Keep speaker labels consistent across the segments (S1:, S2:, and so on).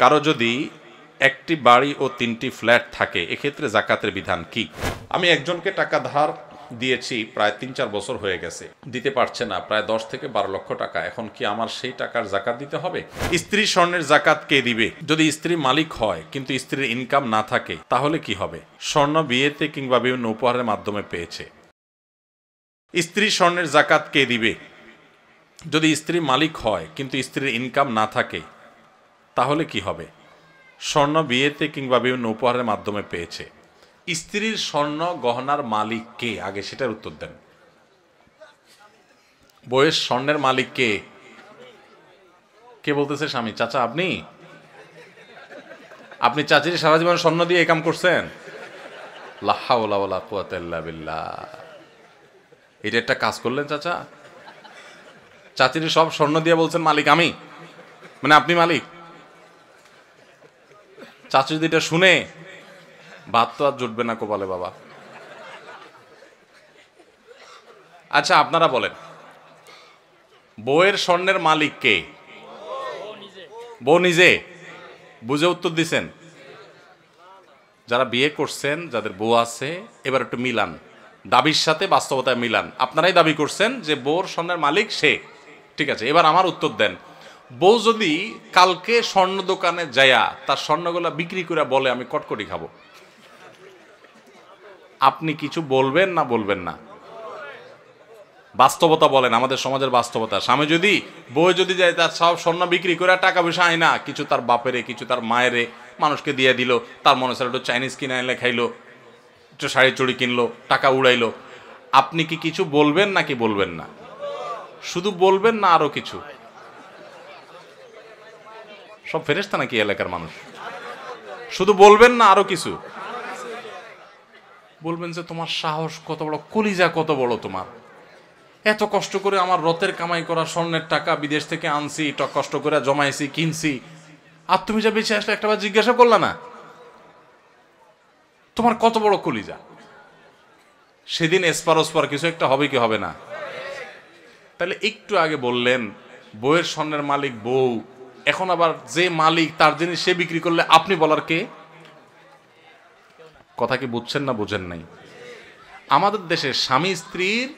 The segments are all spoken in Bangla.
S1: কারো যদি একটি বাড়ি ও 3টি ফ্ল্যাট থাকে এক্ষেত্রে যাকাতের বিধান কি? আমি একজনকে টাকা ধার দিয়েছি, প্রায় 3-4 বছর হয়ে গেছে, দিতে পারছে না, প্রায় 10 থেকে 12 লক্ষ টাকা। এখন কি আমার সেই টাকার যাকাত দিতে হবে? স্ত্রী স্বর্ণের যাকাত কে দিবে? যদি স্ত্রী মালিক হয় কিন্তু স্ত্রীর ইনকাম না থাকে তাহলে কি হবে? স্বর্ণ বিয়েতে কিংবা বিভিন্ন উপহারের মাধ্যমে পেয়েছে। স্ত্রী স্বর্ণের যাকাত কে দিবে? যদি স্ত্রী মালিক হয় কিন্তু স্ত্রীর ইনকাম না থাকে তাহলে কি হবে? স্বর্ণ বিয়েতে কিংবা বিভিন্ন উপহারের মাধ্যমে পেয়েছে। স্ত্রীর স্বর্ণ গহনার মালিক কে? আগে সেটার উত্তর দেন। বইয়ের স্বর্ণের মালিক কে? কে বলতেছে? স্বামী। চাচা আপনি? আপনি চাচির সারা জীবন স্বর্ণ দিয়ে এই কাম করছেন? লা হাওলা ওয়ালা কুওয়াতা ইল্লা বিল্লাহ। এটা একটা কাজ করলেন চাচা? চাচির সব স্বর্ণ দিয়ে বলছেন মালিক আমি, মানে আপনি মালিক? চাচি যদি এটা শুনে, ভাত তো আর জুটবে না কপালে বাবা। আচ্ছা আপনারা বলেন, বউয়ের স্বর্ণের মালিক কে? বউ নিজে? বুঝে উত্তর দিছেন? যারা বিয়ে করছেন, যাদের বউ আছে, এবার একটু মিলান, দাবির সাথে বাস্তবতায় মিলান। আপনারাই দাবি করছেন যে বউর স্বর্ণের মালিক সে, ঠিক আছে। এবার আমার উত্তর দেন, বউ যদি কালকে স্বর্ণ দোকানে যায়া তার স্বর্ণগুলা বিক্রি করে বলে আমি কটকটি খাবো, আপনি কিছু বলবেন না বলবেন না? বাস্তবতা বলেন, আমাদের সমাজের বাস্তবতা। স্বামী যদি, বউ যদি যায় তার সব স্বর্ণ বিক্রি করে টাকা পয়সা আয় না, কিছু তার বাপেরে কিছু তার মায়েরে মানুষকে দিয়ে দিল, তার মনে হচ্ছে একটু চাইনিজ কিনে এনে খাইলো, একটু শাড়ি চুড়ি কিনলো, টাকা উড়াইলো, আপনি কি কিছু বলবেন নাকি বলবেন না? শুধু বলবেন না আরো কিছু? সব ফেরেশতা নাকি এলাকার মানুষ? শুধু বলবেন না আরো কিছু? বলবেন যে তোমার সাহস কত বড়, কলিজা কত বড় তোমার, এত কষ্ট করে আমার রথের কামাই করা স্বর্ণের টাকা বিদেশ থেকে আনছি, কষ্ট করে জমাইছি, কিনছি, আর তুমি যা বেঁচে আসলে একটাবার জিজ্ঞাসা করলা না? তোমার কত বড় কলিজা। সেদিন এসপার ওসপার কিছু একটা হবে কি হবে না? তাহলে একটু আগে বললেন বউয়ের স্বর্ণের মালিক বউ, এখন আবার যে মালিক তার জিনিস সে বিক্রি করলে আপনি বলার কে? কথা কি বুঝছেন না বুঝেন নাই? আমাদের দেশে স্বামী স্ত্রীর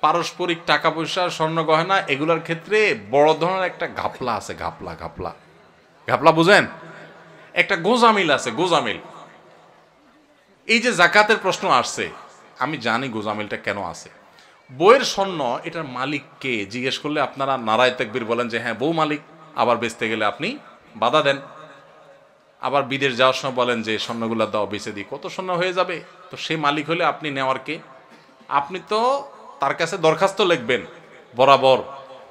S1: পারস্পরিক টাকা পয়সা, স্বর্ণ গহনা, এগুলোর ক্ষেত্রে বড় ধরনের একটা ঘাপলা আছে। ঘাপলা ঘাপলা ঘাপলা বুঝেন? একটা গোজামিল আছে, গোজামিল। এই যে যাকাতের প্রশ্ন আসছে, আমি জানি গোজামিলটা কেন আছে। বউয়ের স্বর্ণ, এটার মালিক কে জিজ্ঞেস করলে আপনারা নারায়ে তাকবীর বলেন যে হ্যাঁ বউ মালিক, আবার বেচতে গেলে আপনি বাধা দেন। আবার বিদেশ যাওয়ার সময় বলেন যে স্বর্ণগুলো দাও, বেচে দিই, কত স্বর্ণ হয়ে যাবে। তো সে মালিক হলে আপনি নেওয়ার কে? আপনি তো তার কাছে দরখাস্ত লিখবেন, বরাবর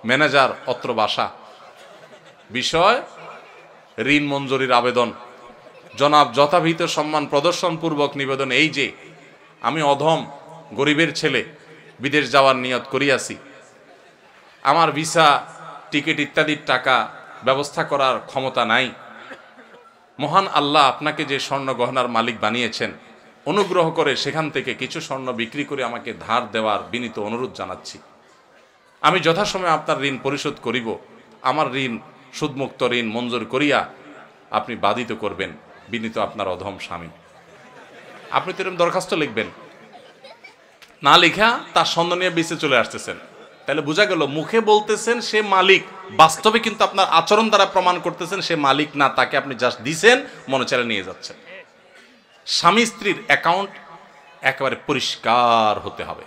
S1: ম্যানেজার অত্র বাসা, বিষয় ঋণ মঞ্জুরির আবেদন, জনাব যথাবিহিত সম্মান প্রদর্শন পূর্বক নিবেদন, এই যে আমি অধম গরিবের ছেলে, বিদেশ যাওয়ার নিয়ত করিয়াছি, আমার ভিসা টিকিট ইত্যাদির টাকা ব্যবস্থা করার ক্ষমতা নাই, মহান আল্লাহ আপনাকে যে স্বর্ণ গহনার মালিক বানিয়েছেন, অনুগ্রহ করে সেখান থেকে কিছু স্বর্ণ বিক্রি করে আমাকে ধার দেওয়ার বিনীত অনুরোধ জানাচ্ছি। আমি যথাসময়ে আপনার ঋণ পরিশোধ করিব। আমার ঋণ সুদমুক্ত ঋণ মঞ্জুর করিয়া আপনি বাধিত করবেন, বিনীত আপনার অধম স্বামী। আপনি তো এরকম দরখাস্ত লিখবেন, না লেখা তার স্বর্ণ নিয়ে বেঁচে চলে আসতেছেন। তাহলে বোঝা গেল মুখে বলতেছেন সে মালিক, বাস্তবে কিন্তু আপনার আচরণ দ্বারা প্রমাণ করতেছেন সে মালিক না, তাকে আপনি জাস্ট দিছেন, মনে চাইলে নিয়ে যাচ্ছেন। স্বামী স্ত্রীর অ্যাকাউন্ট একেবারে পরিষ্কার হতে হবে।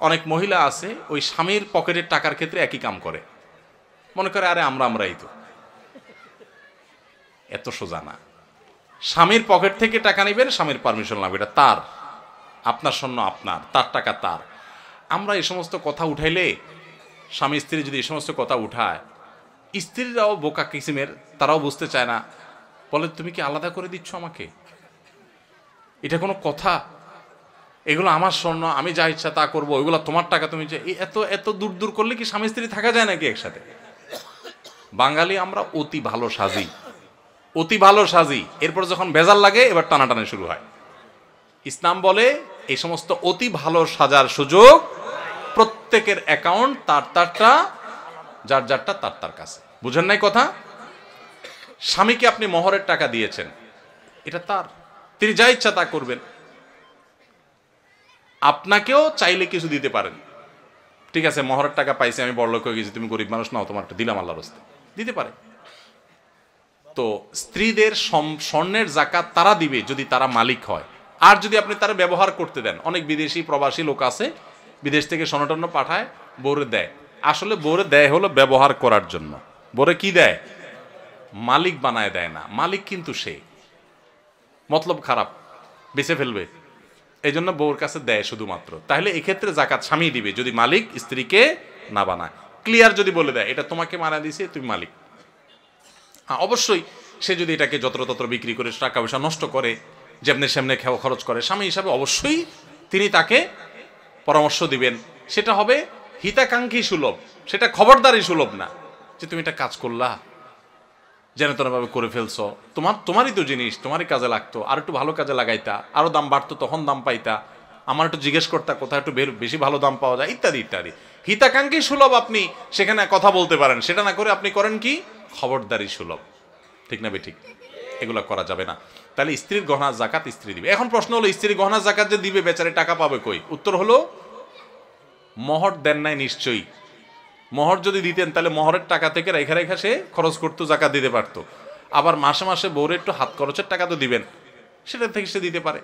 S1: অনেক মহিলা আছে ওই স্বামীর পকেটের টাকার ক্ষেত্রে একই কাম করে, মনে করে আরে আমরাই তো। এত সোজা না। স্বামীর পকেট থেকে টাকা নেবেন, স্বামীর পারমিশন লাগবে, এটা তার, আপনার স্বর্ণ আপনার, তার টাকা তার। আমরা এই সমস্ত কথা উঠাইলে, স্বামী স্ত্রী যদি এই সমস্ত কথা উঠায়, স্ত্রীরাও বোকা কিসিমের, তারাও বুঝতে চায় না, বলে তুমি কি আলাদা করে দিচ্ছ আমাকে? এটা কোনো কথা? এগুলো আমার স্বর্ণ, আমি যা ইচ্ছা তা করবো, ওইগুলো তোমার টাকা, তুমি যে এত এত দূর দূর করলে কি স্বামী স্ত্রী থাকা যায় নাকি একসাথে? বাঙালি আমরা অতি ভালো সাজি, অতি ভালো সাজি, এরপর যখন ভেজাল লাগে এবার টানাটানি শুরু হয়। ইসলাম বলে এই সমস্ত অতি ভালো সাজার সুযোগ, প্রত্যেকের অ্যাকাউন্ট তার তারটা, যার যারটা তার তার কাছে। বুঝেন নাই কথা? স্বামীকে আপনি মোহরের টাকা দিয়েছেন, এটা তার, তিনি যা ইচ্ছা তা করবেন। আপনাকেও চাইলে কিছু দিতে পারেন, ঠিক আছে মোহরের টাকা পাইছি, আমি বড়লোক হয়ে গেছি, তুমি গরিব মানুষ নাও, তোমার একটা দিলাম আল্লাহর রাস্তায়, দিতে পারে। তো স্ত্রীদের স্বর্ণের জাকাত তারা দিবে যদি তারা মালিক হয়, আর যদি আপনি তারা ব্যবহার করতে দেন। অনেক বিদেশি প্রবাসী লোক আছে, বিদেশ থেকে স্বর্ণটন্য পাঠায়, বউরে দেয়। আসলে বউরে দেয় হলো ব্যবহার করার জন্য। বউরে কি দেয়? মালিক বানায় দেয় না। মালিক কিন্তু সে, মতলব খারাপ, বেঁচে ফেলবে, এই জন্য বউর কাছে দেয় শুধুমাত্র। তাহলে এক্ষেত্রে জাকাত স্বামী দিবে যদি মালিক স্ত্রীকে না বানায়। ক্লিয়ার যদি বলে দেয় এটা তোমাকে মানা দিছে, তুমি মালিক। অবশ্যই সে যদি এটাকে যত্রতত্র বিক্রি করে টাকা পয়সা নষ্ট করে, যেমনি সেমনে খরচ করে, স্বামী হিসাবে অবশ্যই তিনি তাকে পরামর্শ দিবেন। সেটা হবে হিতাকাঙ্ক্ষী সুলভ, সেটা খবরদারি সুলভ না যে তুমি এটা কাজ করলা, যেন তেনভাবে করে ফেলছো, তোমারই তো জিনিস, তোমারই কাজে লাগতো, আর একটু ভালো কাজে লাগাইতা, আরো দাম বাড়তো তখন দাম পাইতা, আমার একটু জিজ্ঞেস করতা কোথায় একটু বেশি ভালো দাম পাওয়া যায়, ইত্যাদি ইত্যাদি। হিতাকাঙ্ক্ষী সুলভ আপনি সেখানে কথা বলতে পারেন, সেটা না করে আপনি করেন কি খবরদারি সুলভ। ঠিক না বেঠিক? এগুলো করা যাবে না। তাহলে স্ত্রীর গহনার জাকাত স্ত্রী দিবে। এখন প্রশ্ন হলো স্ত্রীর গহনার জাকাত যে দিবে, বেচারে টাকা পাবে কই? উত্তর হলো মোহর দেন নাই নিশ্চয়ই। মোহর যদি দিতেন তাহলে মোহরের টাকা থেকে রেখা রেখা সে খরচ করতো, জাকাত দিতে পারতো। আবার মাসে মাসে বউরে একটু হাত খরচের টাকা তো দিবেন, সেটা থেকে সে দিতে পারে।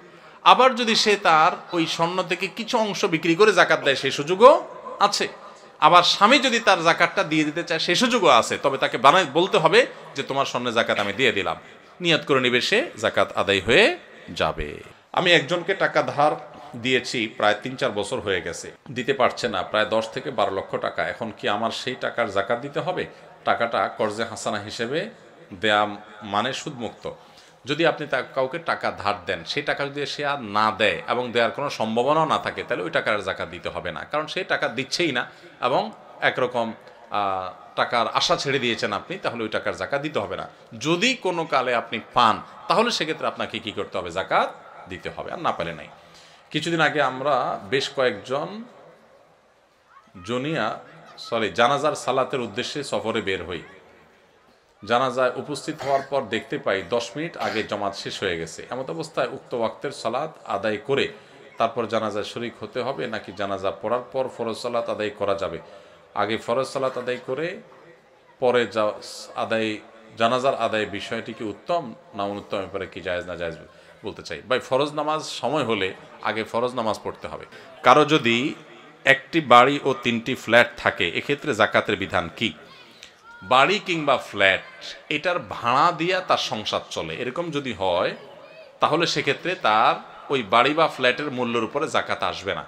S1: আবার যদি সে তার ওই স্বর্ণ থেকে কিছু অংশ বিক্রি করে জাকাত দেয়, সেই সুযোগও আছে। আবার স্বামী যদি তার জাকাতটা দিয়ে দিতে চায়, সেই সুযোগও আছে। তবে তাকে বলতে হবে যে তোমার স্বর্ণের জাকাত আমি দিয়ে দিলাম, নিয়ত করে নিবে, সে জাকাত আদায় হয়ে যাবে। আমি একজনকে টাকা ধার দিয়েছি, প্রায় 3-4 বছর হয়ে গেছে, দিতে পারছে না, প্রায় 10 থেকে 12 লক্ষ টাকা। এখন কি আমার সেই টাকার জাকাত দিতে হবে? টাকাটা কর্জে হাসানা হিসেবে দেয়া মানে সুদমুক্ত। যদি আপনি কাউকে টাকা ধার দেন, সেই টাকা যদি সে আর না দেয় এবং দেওয়ার কোনো সম্ভাবনাও না থাকে, তাহলে ওই টাকার জাকাত দিতে হবে না, কারণ সেই টাকা দিচ্ছেই না এবং একরকম টাকার আশা ছেড়ে দিয়েছেন আপনি, তাহলে ওই টাকার জাকাত দিতে হবে না। যদি কোনো কালে আপনি পান, তাহলে সেক্ষেত্রে আপনাকে কি করতে হবে? জাকাত দিতে হবে, আর না পেলে নাই। কিছুদিন আগে আমরা বেশ কয়েকজন জানাজার সালাতের উদ্দেশ্যে সফরে বের হই। জানাজায় উপস্থিত হওয়ার পর দেখতে পাই 10 মিনিট আগে জামাত শেষ হয়ে গেছে। এমত অবস্থায় উক্ত ওয়াক্তের সালাত আদায় করে তারপর জানাজায় শরীক হতে হবে, নাকি জানাজা পড়ার পর ফরজ সালাত আদায় করা যাবে? আগে ফরজ সালাত আদায় করে পরে জানাজার আদায় বিষয়টি কি উত্তম না অনুত্তম, ব্যাপারে কি জায়েজ না জায়েজ বলতে চাই। ভাই, ফরজ নামাজ সময় হলে আগে ফরজ নামাজ পড়তে হবে। কারো যদি একটি বাড়ি ও 3টি ফ্ল্যাট থাকে, এক্ষেত্রে জাকাতের বিধান কি? বাড়ি কিংবা ফ্ল্যাট, এটার ভাড়া দিয়া তার সংসার চলে, এরকম যদি হয়, তাহলে সেক্ষেত্রে তার ওই বাড়ি বা ফ্ল্যাটের মূল্যের উপরে জাকাত আসবে না।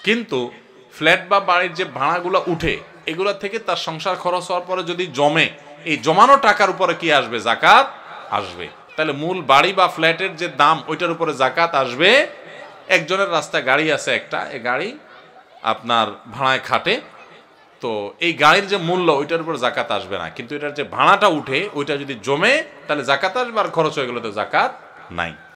S1: কিন্তু ফ্ল্যাট বা বাড়ির যে ভাড়াগুলো উঠে, এগুলো থেকে তার সংসার খরচ হওয়ার পরে যদি জমে, এই জমানো টাকার উপরে কি আসবে? জাকাত আসবে। তাহলে মূল বাড়ি বা ফ্ল্যাটের যে দাম, ওইটার উপরে জাকাত আসবে। একজনের রাস্তায় গাড়ি আছে একটা, এই গাড়ি আপনার ভাড়ায় খাটে, তো এই গাড়ির যে মূল্য, ওইটার উপর জাকাত আসবে না। কিন্তু এটার যে ভাড়াটা উঠে, ওইটা যদি জমে, তাহলে জাকাত আসবে, আর খরচ হয়ে গেলে তো জাকাত নাই।